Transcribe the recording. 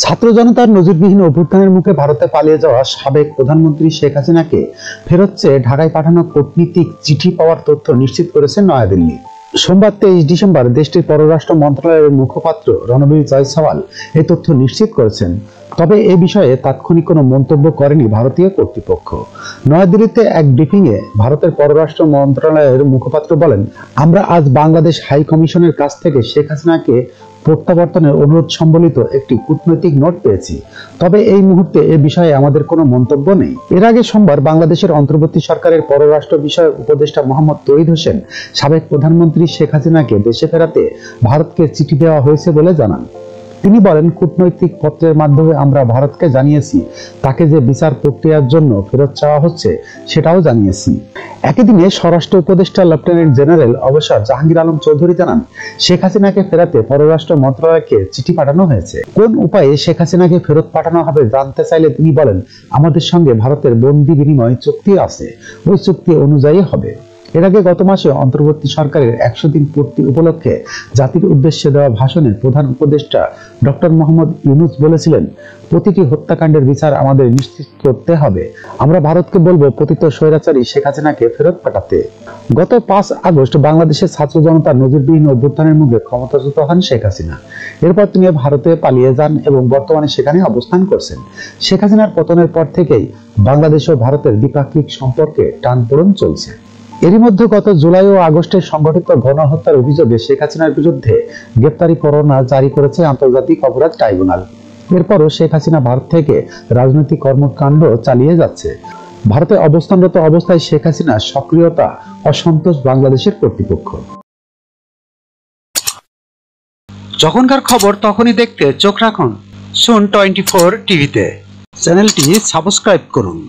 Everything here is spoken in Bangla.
ছাত্র জনতার নজিরবিহীন অভ্যুত্থানের মুখে ভারতে পালিয়ে যাওয়া সাবেক প্রধানমন্ত্রী শেখ হাসিনাকে ফেরত চেয়ে ঢাকায় পাঠানো কূটনীতিক চিঠি পাওয়ার তথ্য নিশ্চিত করেছে নয়াদিল্লি। সোমবার 23 ডিসেম্বর দেশটির পররাষ্ট্র মন্ত্রণালয়ের মুখপাত্র রণবীর জয়সওয়াল এই তথ্য নিশ্চিত করেছেন। তবে এ বিষয়ে তাৎক্ষণিক কোনো মন্তব্য করেনি ভারতীয় কর্তৃপক্ষ। নয়াদিল্লিতে এক ব্রিফিংয়ে ভারতের পররাষ্ট্র মন্ত্রণালয়ের মুখপাত্র বলেন, আমরা আজ বাংলাদেশ হাই কমিশনের কাছ থেকে শেখ হাসিনাকে প্রত্যাবর্তনের অনুরোধ সম্বলিত একটি কূটনৈতিক নোট পেয়েছি। তবে এই মুহূর্তে এ বিষয়ে আমাদের কোনো মন্তব্য নেই। এর আগে সোমবার বাংলাদেশের অন্তর্বর্তী সরকারের পররাষ্ট্র বিষয়ক উপদেষ্টা মোহাম্মদ তৌহিদ হোসেন সাবেক প্রধানমন্ত্রী শেখ হাসিনাকে দেশে ফেরাতে ভারতকে চিঠি দেওয়া হয়েছে বলে জানান। তিনি বলেন, কূটনৈতিক পত্রের মাধ্যমে আমরা ভারতকে জানিয়েছি তাকে যে বিচার প্রক্রিয়ার জন্য ফেরত চাওয়া হচ্ছে সেটাও জানিয়েছি। একই দিনে স্বরাষ্ট্র উপদেষ্টা লেফটেন্যান্ট জেনারেল অবসর জাহাঙ্গীর আলম চৌধুরী জানান, শেখ হাসিনাকে ফেরাতে পররাষ্ট্র মন্ত্রণালয়কে চিঠি পাঠানো হয়েছে। কোন উপায়ে শেখ হাসিনাকে ফেরত পাঠানো হবে জানতে চাইলে তিনি বলেন, আমাদের সঙ্গে ভারতের বন্দি বিনিময় চুক্তি আছে, ওই চুক্তি অনুযায়ী হবে। এর আগে গত মাসে অন্তর্বর্তী সরকারের 100 দিন পূর্তি উপলক্ষে জাতির উদ্দেশ্যে দেওয়া ভাষণে প্রধান উপদেষ্টা ডক্টর মোহাম্মদ ইউনূস বলেছিলেন, প্রতিটি হত্যাকাণ্ডের বিচার আমাদের নিশ্চিত করতে হবে। আমরা ভারতকে বলবো পতিত স্বৈরাচারী শেখ হাসিনাকে ফেরত পাঠাতে। গত 5 আগস্ট বাংলাদেশের ছাত্র জনতার নজিরবিহীন অভ্যুত্থানের মুখে ক্ষমতাচ্যুত হন শেখ হাসিনা। এরপর তিনি ভারতে পালিয়ে যান এবং বর্তমানে সেখানে অবস্থান করছেন। শেখ হাসিনার পতনের পর থেকেই বাংলাদেশ ও ভারতের দ্বিপাক্ষিক সম্পর্কে টানপোড়েন চলছে। এরই মধ্যে গত জুলাই ও আগস্টে সংঘটিত গণহত্যার অভিযোগে শেখ হাসিনার বিরুদ্ধে গ্রেপ্তারি পরোয়ানা জারি করেছে আন্তর্জাতিক অপরাধ ট্রাইব্যুনাল। এরপরও শেখ হাসিনা ভারত থেকে রাজনৈতিক কর্মকাণ্ড চালিয়ে যাচ্ছে। ভারতে অবস্থানরত অবস্থায় শেখ হাসিনার সক্রিয়তা অসন্তোষ বাংলাদেশের কর্তৃপক্ষ। যখনকার খবর তখনই দেখতে চোখ রাখুন সুন 24 টিভিতে। চ্যানেলটি সাবস্ক্রাইব করুন।